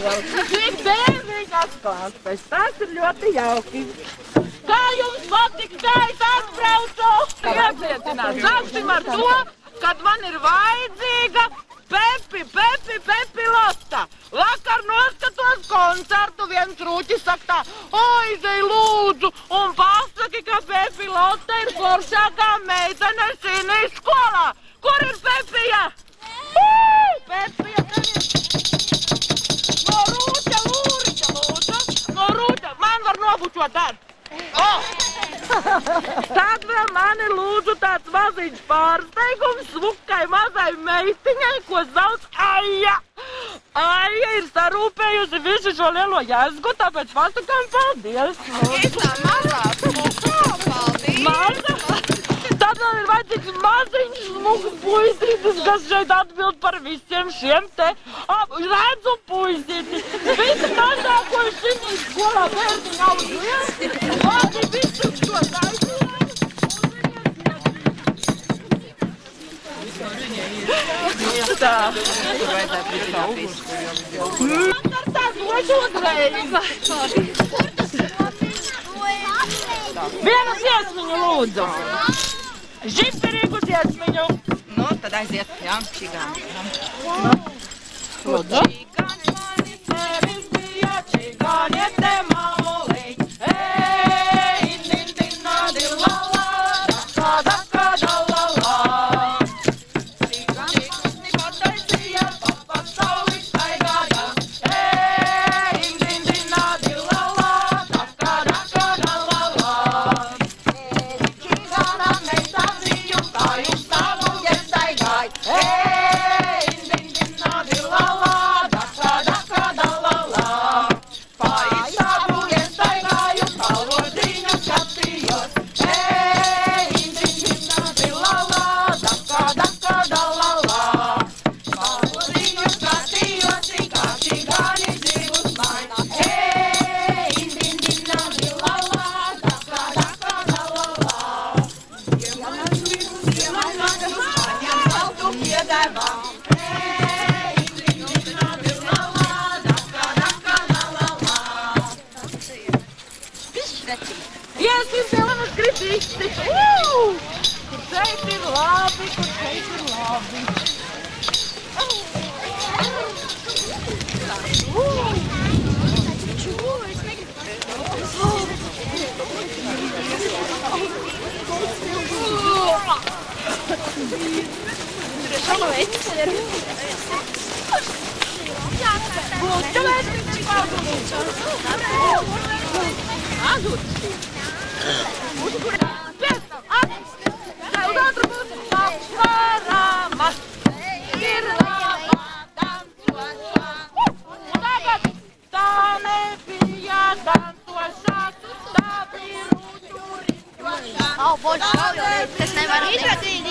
Tik bērnīgās klases, tas ir ļoti jauki. Kā jums patika, kā es atbraucu? Iepriecināt, sāksim ar to, kad man ir vajadzīga Pepi Lotta. Vakar noskatos koncertu, viens rūķis saka tā, aizej lūdzu un pasaki, ka Pepi Lotta ir foršākā meitene šī skolā. Kur ir Pepija? Pepija, no rūķa, lūriķa, lūdzu. No rūķa, man var nobučot tādu. Tad vēl mani lūdzu tāds maziņš pārsteigums smukai mazai meitiņai, ko sauc Aija. Aija ir sarūpējusi visu šo lielo jēzgu, tāpēc pasakām paldies. Īstā mazā smukā, paldies. Maza? Tad vēl ir vajadzīgs maziņš smuks puisītis, kas šeit atbild par visiem šiem te redzu puisīti. Visi mazāko šī skolā bērniņa audzēs. Vādi visu šo taisījām. Tā. Man ar tā došu uzreiz. Vienu dziesmiņu lūdzu. Žipterīgu dziesmiņu. Nu, tad aiziet, jā, čigāni. Lūdzu. Iesim tev manas kritīšas. Kur šeit ir labi, kur šeit ir labi. Tas nevar izrādīt.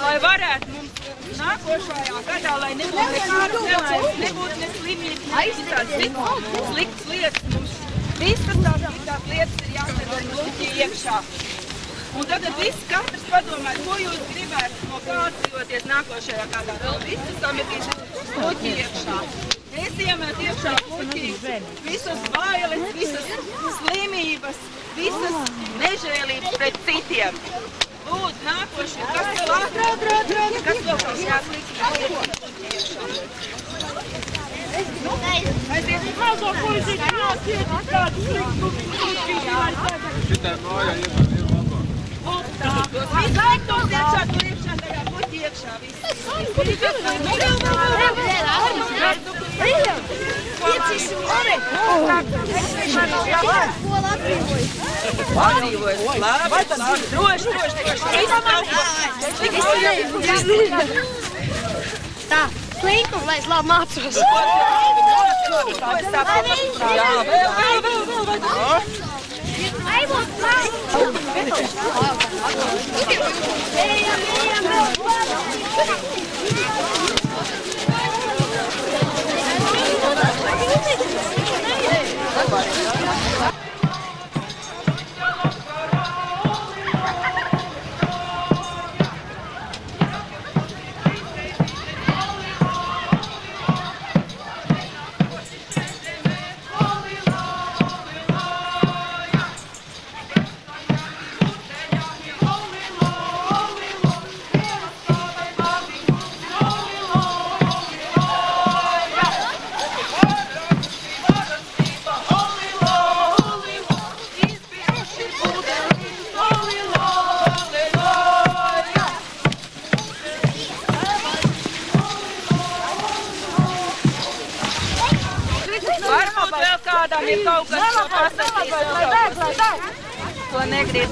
Lai varētu mums nākošajā gadā, lai nebūtu nekādas nelaimes, nebūtu ne slimības, ne sliktas lietas, mums visas tās lietas ir jāsadod bluķī iekšā. Un tad viss katrs padomā, ko jūs gribētu no kā atbrīvoties nākošajā gadā. Vēl visu sametīsim bluķī iekšā. Es iemet iekšā bluķī visas bailes, visas slimības, visas nežēlības pret citiem. Lūdzu, nākošie, kas vēl ātrāk, kas vēl kaut jāslikt iekšā. Aiziet, mazo puisīti jāsiet, kādu sliktu puisīti jāsiet. Šitā mājā iet labā. Tā, viss liktos iekšā, tur iekšā, tajā puķi iekšā, viss. Atbrīvojas, labi, droši, Tā, slinkumu, lai es labi mācos. Jā, vēl. Ejam! Varbūt vēl kādam ir kaut kas, ko pasakīt. Ko negrib.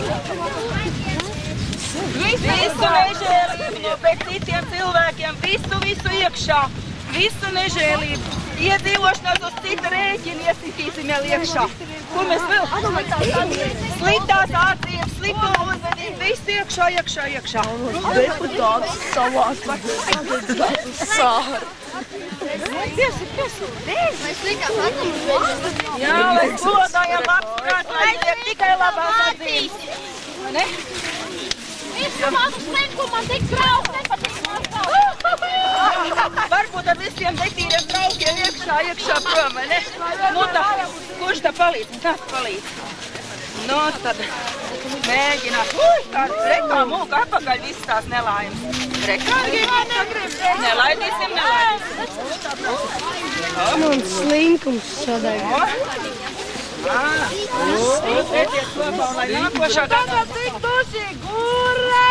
Visu nežēlību no pēc citiem cilvēkiem, visu iekšā. Visu nežēlību. Iedzīvošanās uz cita rēķina iesitīsim vēl iekšā. Ko mēs vēl? Sliktās ācības, slikto uzvedību, visu iekšā. Deputāts savās sāri. Jā, lai skolotājiem labs prāts, lai viņiem tikai labās atzīmes. Vai ne? Varbūt ar visiem netīriem traukiem iekšā prom, vai ne? Nu tā, kurš tā palīdz? Kāds palīdz? Nu tad mēģināt. Rekā mūka apakaļ visas tās nelaimes. Rekā? Nelaidīsim. Man slinkums šodien. Ejiet kopā, lai nākošā gadā tiktuši gurē!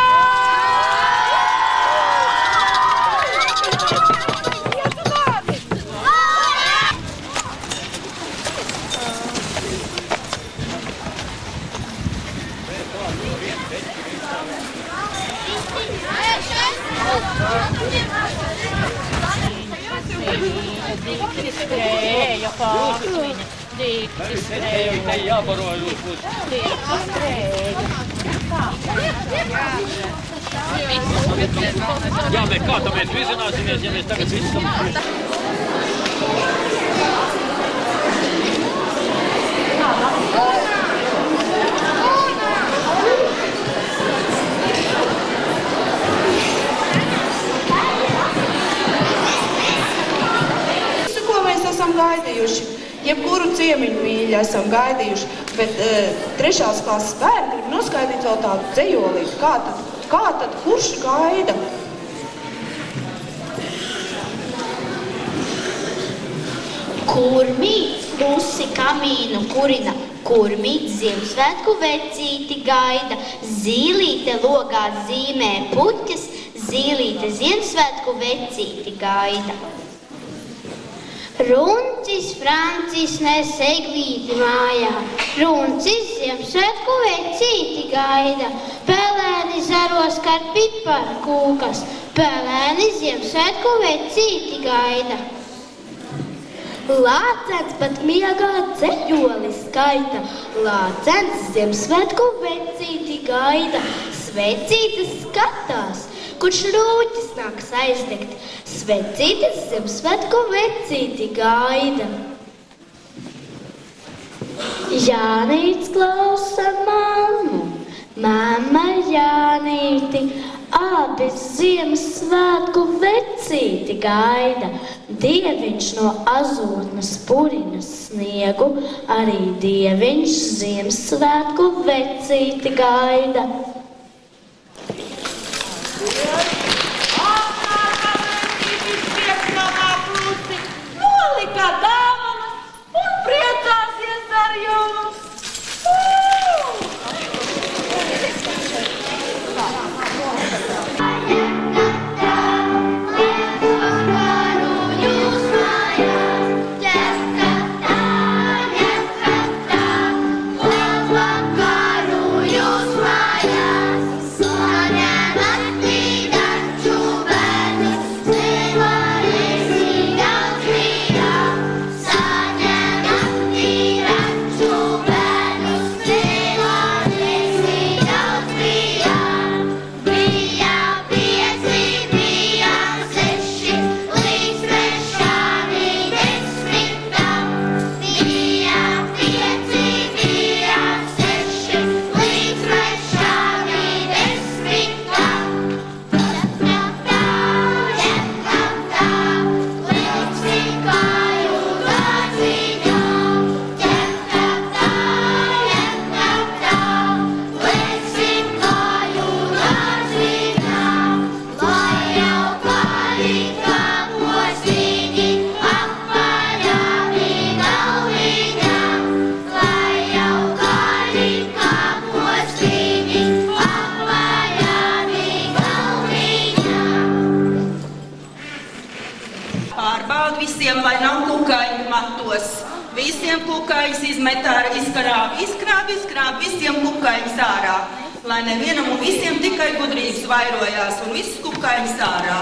Jā, bet kā tā mēs vizināsimies, ja mēs tagad visi Ko mēs esam gaidījuši? Jebkuru ciemiņu mīļi esam gaidījuši, bet 3. klases bērni grib noskaidīt vēl tādu dzejolīti. Kā tad kurš gaida? Kurmīts klusi kamīnu kurina, kurmīts Ziemassvētku vecīti gaida, zīlīte logā zīmē puķes, zīlīte Ziemassvētku vecīti gaida. Runcis Francis nes eglīti mājā, Runcis Ziemassvētku vecīti gaida, pelēni zaros kar piparu kūkas, pelēni Ziemassvētku vecīti gaida. Lācens pat miegā ceļoli skaita, Lācens Ziemassvētku vecīti gaida, svecītes skatās, kurš rūķis nāks aizdegt, svecītes Ziemassvētku vecīti gaida. Jānīts klausa mammu, mamma Jānīti, abi Ziemassvētku vecīti gaida. Dieviņš no azotnes purina sniegu, arī Dieviņš Ziemassvētku vecīti gaida. Nolika dāvanas un priecāsies ar jums! Jūs mājās! visiem, lai nav kukaiņu matos. Visiem kukaiņus izmet ārā, izkrāb, visiem kukaiņus ārā. Lai nevienam un visiem tikai gudrības vairojās un visus kukaiņus ārā.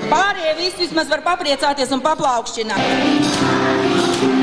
Pārējie visi vismaz var papriecāties un paplaukšķināt.